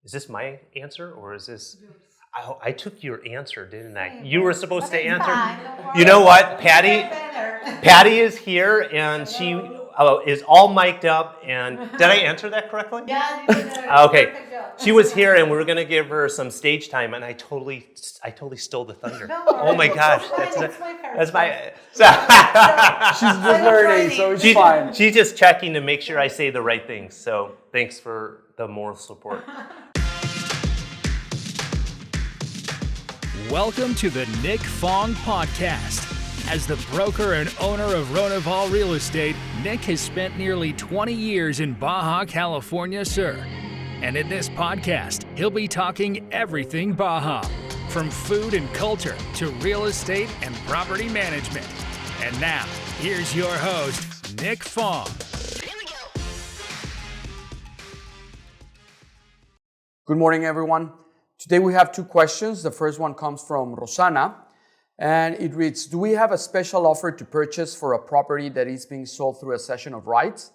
Is this my answer or is this? I took your answer, didn't I? You were supposed to answer. You know what, Patty is here and she is all mic'd up. And did I answer that correctly? Yeah, you did. Okay. She was here and we were going to give her some stage time, and I totally stole the thunder. No, oh my gosh, that's my. She's just learning, so it's fine. She's just checking to make sure I say the right things. So thanks for the moral support. Welcome to the Nick Fong Podcast. As the broker and owner of Ronival Real Estate, Nick has spent nearly 20 years in Baja California, sir. And in this podcast, he'll be talking everything Baja, from food and culture to real estate and property management. And now, here's your host, Nick Fong. Good morning, everyone. Today we have two questions. The first one comes from Rosana, and it reads, do we have a special offer to purchase for a property that is being sold through a cession of rights?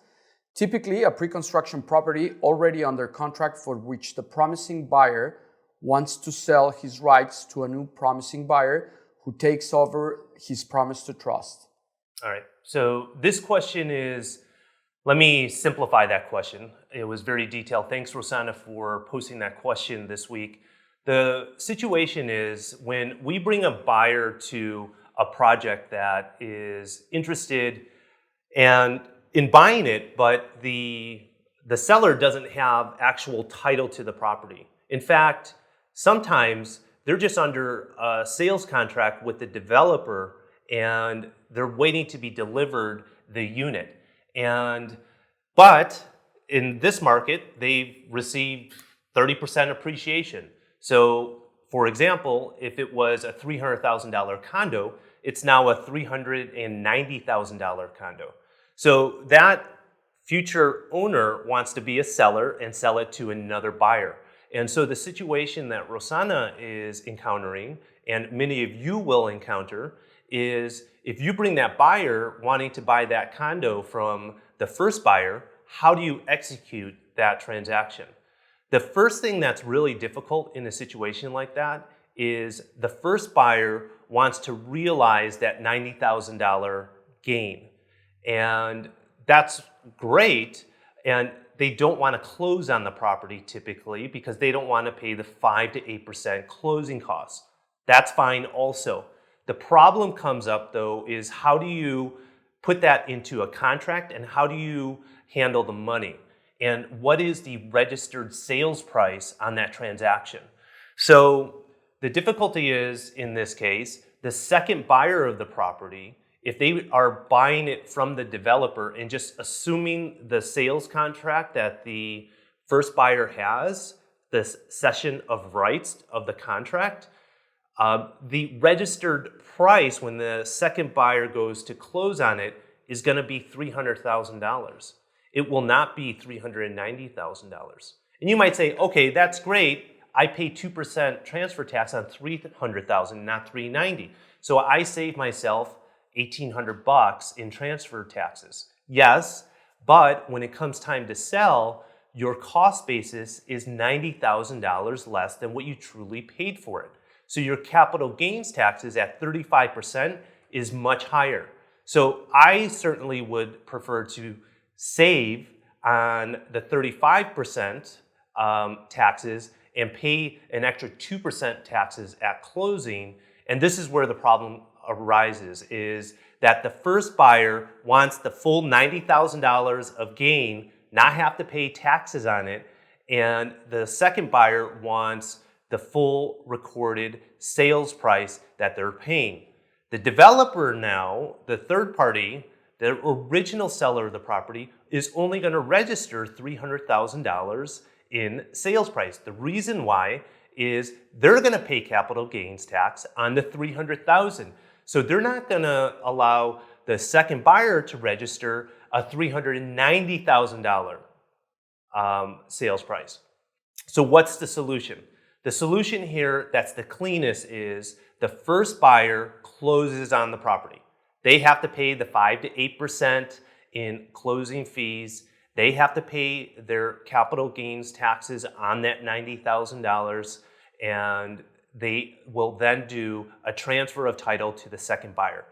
Typically, a pre-construction property already under contract for which the promising buyer wants to sell his rights to a new promising buyer who takes over his promise to trust. All right. So this question is, let me simplify that question. It was very detailed. Thanks, Rosanna, for posting that question this week. The situation is when we bring a buyer to a project that is interested and in buying it, but the seller doesn't have actual title to the property. In fact, sometimes they're just under a sales contract with the developer and they're waiting to be delivered the unit. But in this market, they've received 30% appreciation. So, for example, if it was a $300,000 condo, it's now a $390,000 condo. So that future owner wants to be a seller and sell it to another buyer. And so the situation that Rosanna is encountering, and many of you will encounter, is if you bring that buyer wanting to buy that condo from the first buyer, how do you execute that transaction? The first thing that's really difficult in a situation like that is the first buyer wants to realize that $90,000 gain. And that's great. And they don't want to close on the property typically because they don't want to pay the 5 to 8% closing costs. That's fine also. The problem comes up though is how do you put that into a contract and how do you handle the money? And what is the registered sales price on that transaction? So the difficulty is, in this case, the second buyer of the property, if they are buying it from the developer and just assuming the sales contract that the first buyer has, the cession of rights of the contract, the registered price when the second buyer goes to close on it is going to be $300,000. It will not be $390,000. And you might say, okay, that's great. I pay 2% transfer tax on $300,000, not $390,000. So I save myself $1,800 in transfer taxes. Yes, but when it comes time to sell, your cost basis is $90,000 less than what you truly paid for it. So your capital gains taxes at 35% is much higher. So I certainly would prefer to save on the 35% taxes and pay an extra 2% taxes at closing. And this is where the problem arises, is that the first buyer wants the full $90,000 of gain, not have to pay taxes on it, and the second buyer wants the full recorded sales price that they're paying. The developer now, the third party, the original seller of the property, is only going to register $300,000 in sales price. The reason why is they're going to pay capital gains tax on the $300,000. So they're not going to allow the second buyer to register a $390,000 sales price. So what's the solution? The solution here that's the cleanest is the first buyer closes on the property. They have to pay the 5 to 8% in closing fees. They have to pay their capital gains taxes on that $90,000, and they will then do a transfer of title to the second buyer,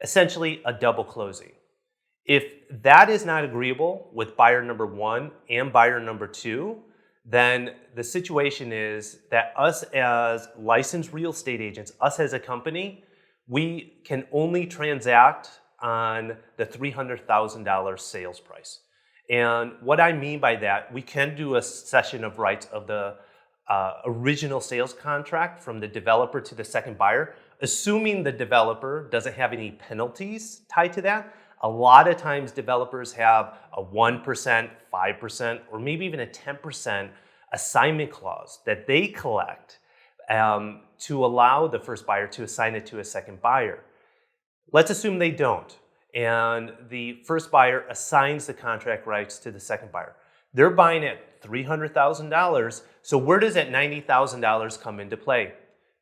essentially a double closing. If that is not agreeable with buyer number one and buyer number two, then the situation is that us as licensed real estate agents, us as a company, we can only transact on the $300,000 sales price. And what I mean by that, we can do a cession of rights of the original sales contract from the developer to the second buyer, assuming the developer doesn't have any penalties tied to that. A lot of times developers have a 1%, 5%, or maybe even a 10% assignment clause that they collect to allow the first buyer to assign it to a second buyer. Let's assume they don't, and the first buyer assigns the contract rights to the second buyer. They're buying at $300,000, so where does that $90,000 come into play?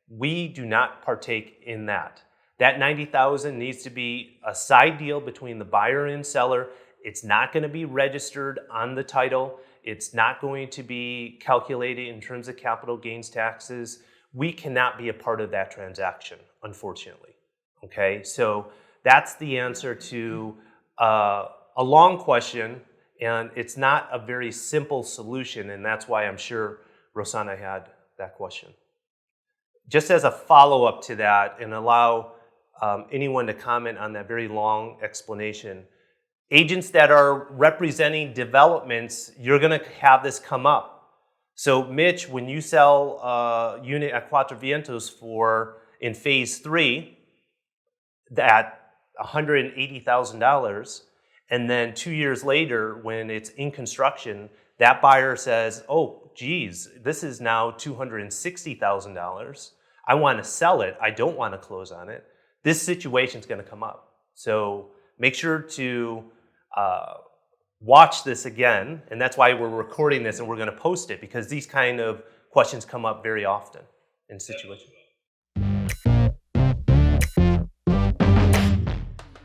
We do not partake in that. That $90,000 needs to be a side deal between the buyer and seller. It's not going to be registered on the title. It's not going to be calculated in terms of capital gains taxes. We cannot be a part of that transaction, unfortunately. Okay, so that's the answer to a long question, and it's not a very simple solution, and that's why I'm sure Rosanna had that question. Just as a follow-up to that, and allow anyone to comment on that very long explanation, agents that are representing developments, you're going to have this come up. So Mitch, when you sell a unit at Cuatro Vientos in phase 3 at $180,000, and then 2 years later when it's in construction, that buyer says, oh geez, this is now $260,000. I want to sell it. I don't want to close on it. This situation is going to come up. So make sure to watch this again, and that's why we're recording this and we're going to post it, because these kind of questions come up very often in situations.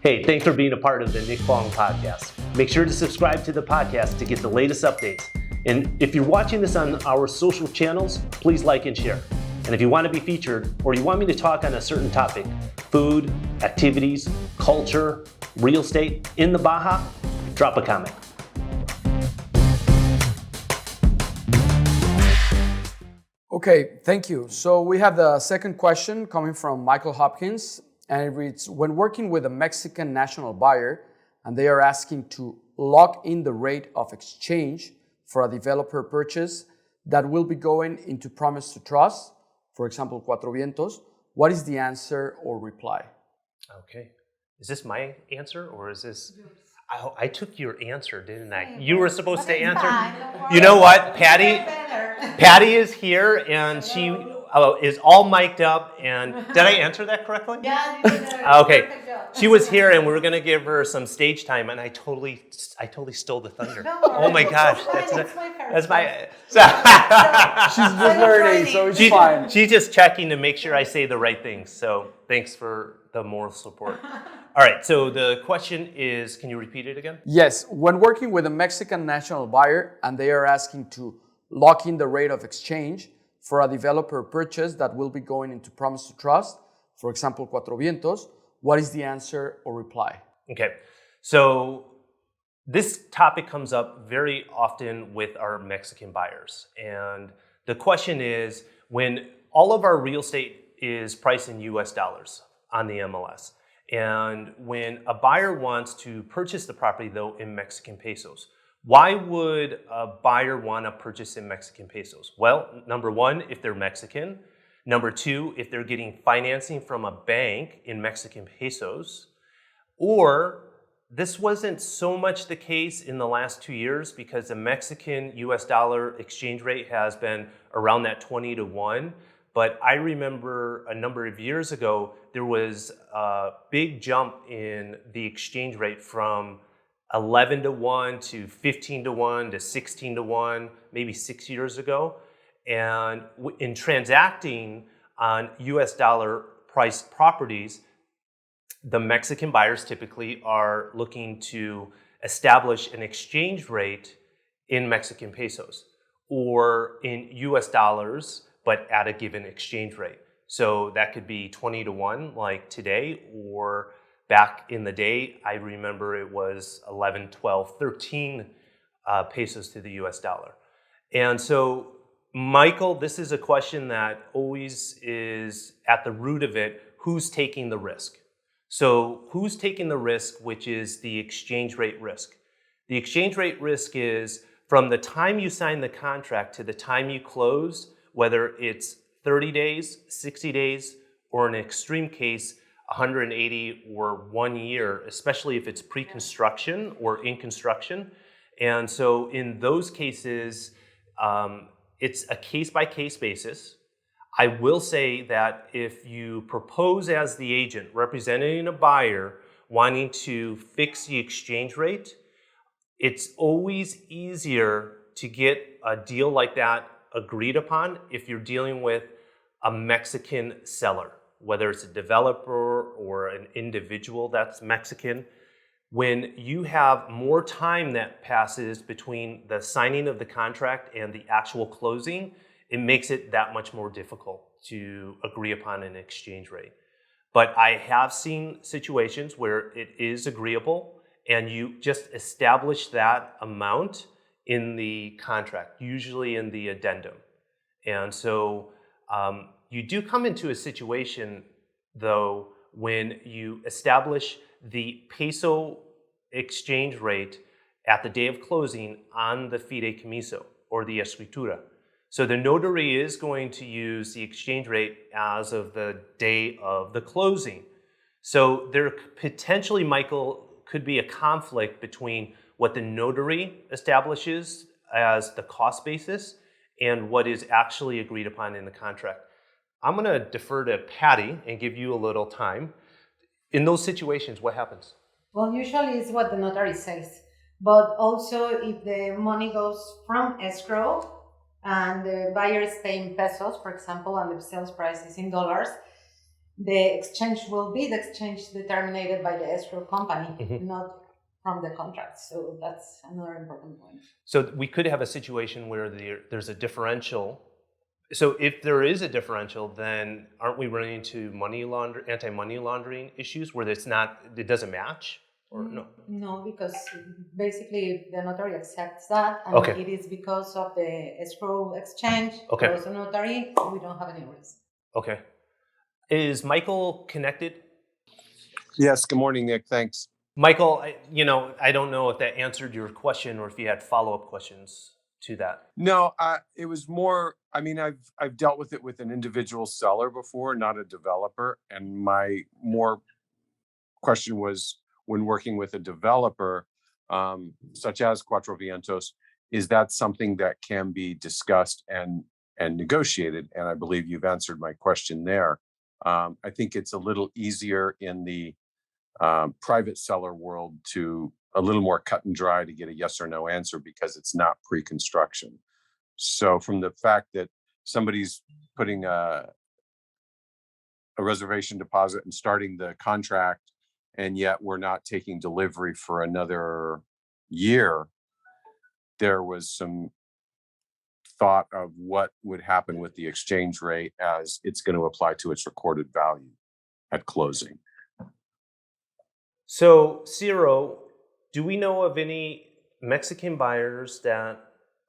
Hey, thanks for being a part of the Nick Fong Podcast. Make sure to subscribe to the podcast to get the latest updates. And if you're watching this on our social channels, please like and share. And if you want to be featured, or you want me to talk on a certain topic, food, activities, culture, real estate in the Baja, drop a comment. Okay, thank you. So we have the second question coming from Michael Hopkins, and it reads, when working with a Mexican national buyer and they are asking to lock in the rate of exchange for a developer purchase that will be going into promise to trust, for example, Cuatro Vientos, what is the answer or reply? Okay. Is this my answer, or is this... I took your answer, didn't I? You were supposed to answer. You know what? Patty is here, and she is all mic'd up. And did I answer that correctly? Yeah, you did okay. She was here, and we were going to give her some stage time, and I totally stole the thunder. Oh my gosh, that's my. She's just learning, so it's fine. She's just checking to make sure I say the right things. So thanks for the moral support. All right, so the question is, can you repeat it again? Yes, when working with a Mexican national buyer and they are asking to lock in the rate of exchange for a developer purchase that will be going into promise to trust, for example, Cuatro Vientos, what is the answer or reply? Okay, so this topic comes up very often with our Mexican buyers. And the question is, when all of our real estate is priced in US dollars on the MLS, and when a buyer wants to purchase the property, though, in Mexican pesos, why would a buyer want to purchase in Mexican pesos? Well, number one, if they're Mexican. Number two, if they're getting financing from a bank in Mexican pesos. Or this wasn't so much the case in the last 2 years, because the Mexican US dollar exchange rate has been around that 20-1. But I remember a number of years ago, there was a big jump in the exchange rate from 11-1 to 15-1 to 16-1, maybe 6 years ago. And in transacting on US dollar priced properties, the Mexican buyers typically are looking to establish an exchange rate in Mexican pesos or in US dollars, but at a given exchange rate. So that could be 20 to 1 like today, or back in the day, I remember it was 11, 12, 13 pesos to the US dollar. And so, Michael, this is a question that always is at the root of it. Who's taking the risk? So who's taking the risk, which is the exchange rate risk? The exchange rate risk is from the time you sign the contract to the time you close, whether it's 30 days, 60 days, or in an extreme case, 180 or 1 year, especially if it's pre-construction or in construction. And so in those cases, it's a case-by-case basis. I will say that if you propose as the agent representing a buyer wanting to fix the exchange rate, it's always easier to get a deal like that agreed upon if you're dealing with a Mexican seller, whether it's a developer or an individual that's Mexican. When you have more time that passes between the signing of the contract and the actual closing, it makes it that much more difficult to agree upon an exchange rate. But I have seen situations where it is agreeable and you just establish that amount in the contract, usually in the addendum. And so you do come into a situation, though, when you establish the peso exchange rate at the day of closing on the fideicomiso or the escritura. So the notary is going to use the exchange rate as of the day of the closing. So there potentially, Michael, could be a conflict between what the notary establishes as the cost basis and what is actually agreed upon in the contract. I'm going to defer to Patty and give you a little time. In those situations, what happens? Well, usually it's what the notary says. But also if the money goes from escrow and the buyer is paying pesos, for example, and the sales price is in dollars, the exchange will be the exchange determined by the escrow company, not from the contract. So that's another important point. So we could have a situation where there's a differential. So if there is a differential, then aren't we running into anti-money laundering issues where it doesn't match? Or no? No, because basically the notary accepts that, and it is because of the escrow exchange. As a notary, we don't have any risk. Okay. Is Michael connected? Yes. Good morning, Nick. Thanks. Michael, I don't know if that answered your question or if you had follow-up questions to that. No, it was more. I mean, I've dealt with it with an individual seller before, not a developer, and my more question was when working with a developer, such as Cuatro Vientos, is that something that can be discussed and negotiated? And I believe you've answered my question there. I think it's a little easier in the private seller world to a little more cut and dry to get a yes or no answer because it's not pre-construction. So from the fact that somebody's putting a reservation deposit and starting the contract, and yet we're not taking delivery for another year, there was some thought of what would happen with the exchange rate as it's going to apply to its recorded value at closing. So, Ciro, do we know of any Mexican buyers that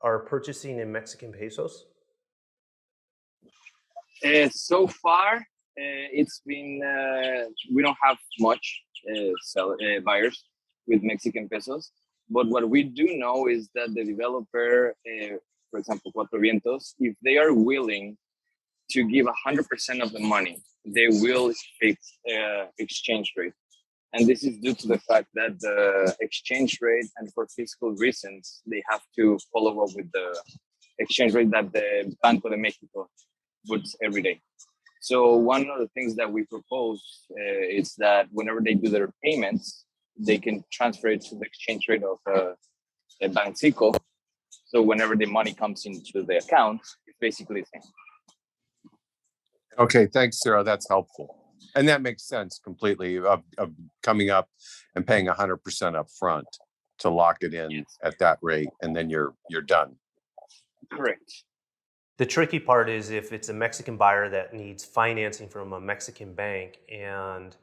are purchasing in Mexican pesos? So far, it's been, we don't have much buyers with Mexican pesos. But what we do know is that the developer, for example, Cuatro Vientos, if they are willing to give 100% of the money, they will fix exchange rate. And this is due to the fact that the exchange rate, and for fiscal reasons, they have to follow up with the exchange rate that the Banco de Mexico puts every day. So one of the things that we propose is that whenever they do their payments, they can transfer it to the exchange rate of the Banxico. So whenever the money comes into the account, it's basically the same. Okay, thanks, Sarah. That's helpful. And that makes sense completely of coming up and paying 100% up front to lock it in Yes. at that rate, and then you're done. Correct. The tricky part is if it's a Mexican buyer that needs financing from a Mexican bank and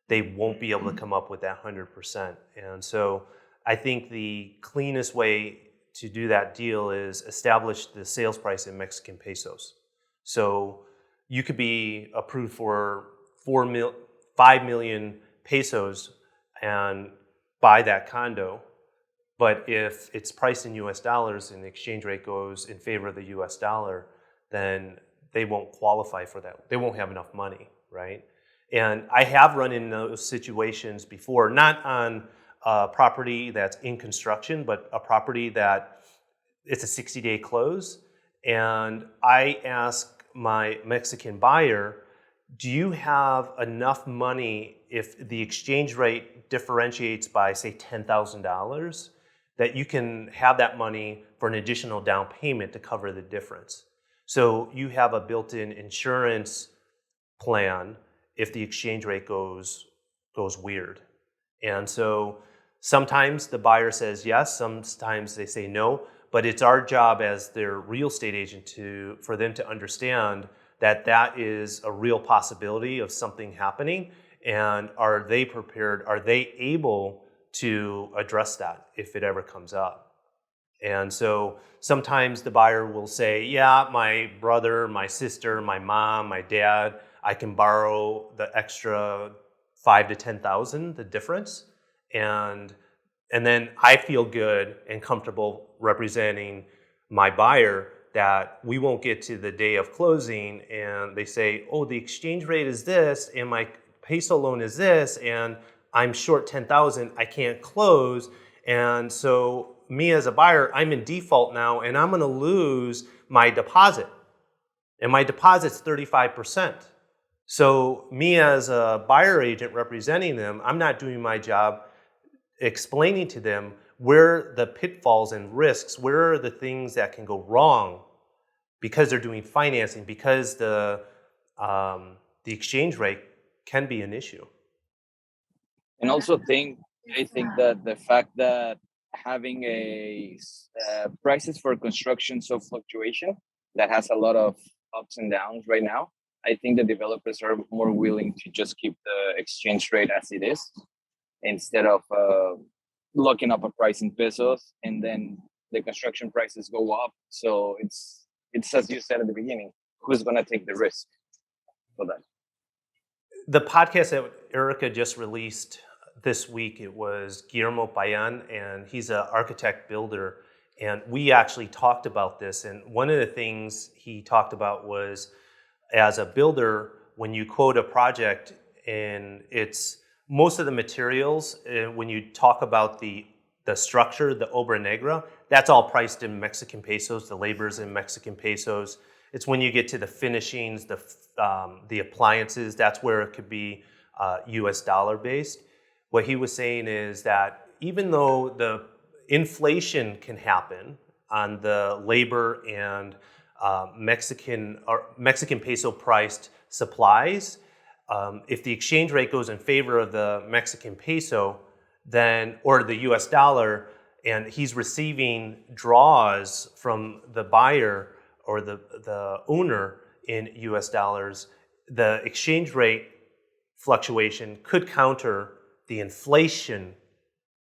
they won't be able to come up with that 100%. And so I think the cleanest way to do that deal is establish the sales price in Mexican pesos. So you could be approved for 5 million pesos and buy that condo. But if it's priced in US dollars and the exchange rate goes in favor of the US dollar, then they won't qualify for that. They won't have enough money, right? And I have run in those situations before, not on a property that's in construction, but a property that it's a 60-day close. And I ask my Mexican buyer, do you have enough money if the exchange rate differentiates by, say, $10,000, that you can have that money for an additional down payment to cover the difference? So you have a built-in insurance plan if the exchange rate goes weird. And so sometimes the buyer says yes, sometimes they say no, but it's our job as their real estate agent for them to understand that that is a real possibility of something happening, and are they prepared, are they able to address that if it ever comes up? And so sometimes the buyer will say, yeah, my brother, my sister, my mom, my dad, I can borrow the extra 5 to 10,000, the difference. And then I feel good and comfortable representing my buyer that we won't get to the day of closing and they say, oh, the exchange rate is this and my peso loan is this and I'm short 10,000, I can't close. And so me as a buyer, I'm in default now and I'm gonna lose my deposit. And my deposit's 35%. So me as a buyer agent representing them, I'm not doing my job explaining to them where the pitfalls and risks, where are the things that can go wrong because they're doing financing, because the exchange rate can be an issue. And also I think that the fact that having a prices for construction so fluctuation that has a lot of ups and downs right now, I think the developers are more willing to just keep the exchange rate as it is instead of locking up a price in pesos and then the construction prices go up. So it's as you said at the beginning, who's going to take the risk for that? The podcast that Erica just released this week, it was Guillermo Payan, and he's an architect builder. And we actually talked about this. And one of the things he talked about was, as a builder, when you quote a project and it's most of the materials, when you talk about the structure, the obra negra, that's all priced in Mexican pesos, the labor's in Mexican pesos. It's when you get to the finishings, the appliances, that's where it could be US dollar based. What he was saying is that even though the inflation can happen on the labor and Mexican peso priced supplies, if the exchange rate goes in favor of the Mexican peso, then or the US dollar, and he's receiving draws from the buyer or the owner in US dollars, the exchange rate fluctuation could counter the inflation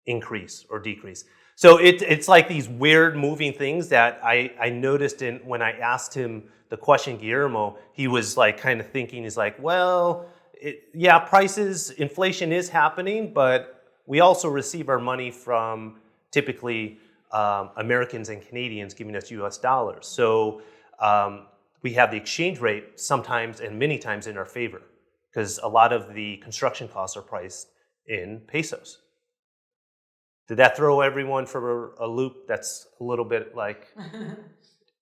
increase or decrease. So it's like these weird moving things that I noticed when I asked him the question, Guillermo, he was like kind of thinking, he's like, well, inflation is happening, but we also receive our money from typically Americans and Canadians giving us US dollars. So we have the exchange rate sometimes and many times in our favor because a lot of the construction costs are priced in pesos. Did that throw everyone for a loop? That's a little bit like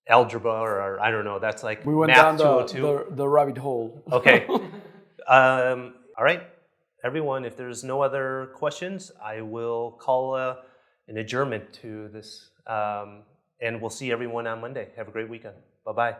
algebra or I don't know. That's like we went math down 202. the rabbit hole. Okay. All right. Everyone, if there's no other questions, I will call an adjournment to this. And we'll see everyone on Monday. Have a great weekend. Bye-bye.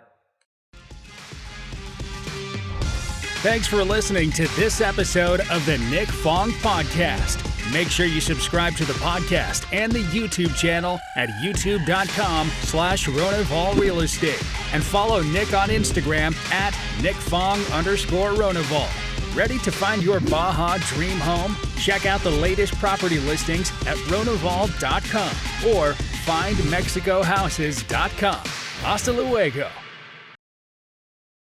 Thanks for listening to this episode of the Nick Fong Podcast. Make sure you subscribe to the podcast and the YouTube channel at youtube.com/Ronival Real Estate. And follow Nick on Instagram at @NickFong_Ronival. Ready to find your Baja dream home? Check out the latest property listings at Ronival.com or findmexicohouses.com. Hasta luego.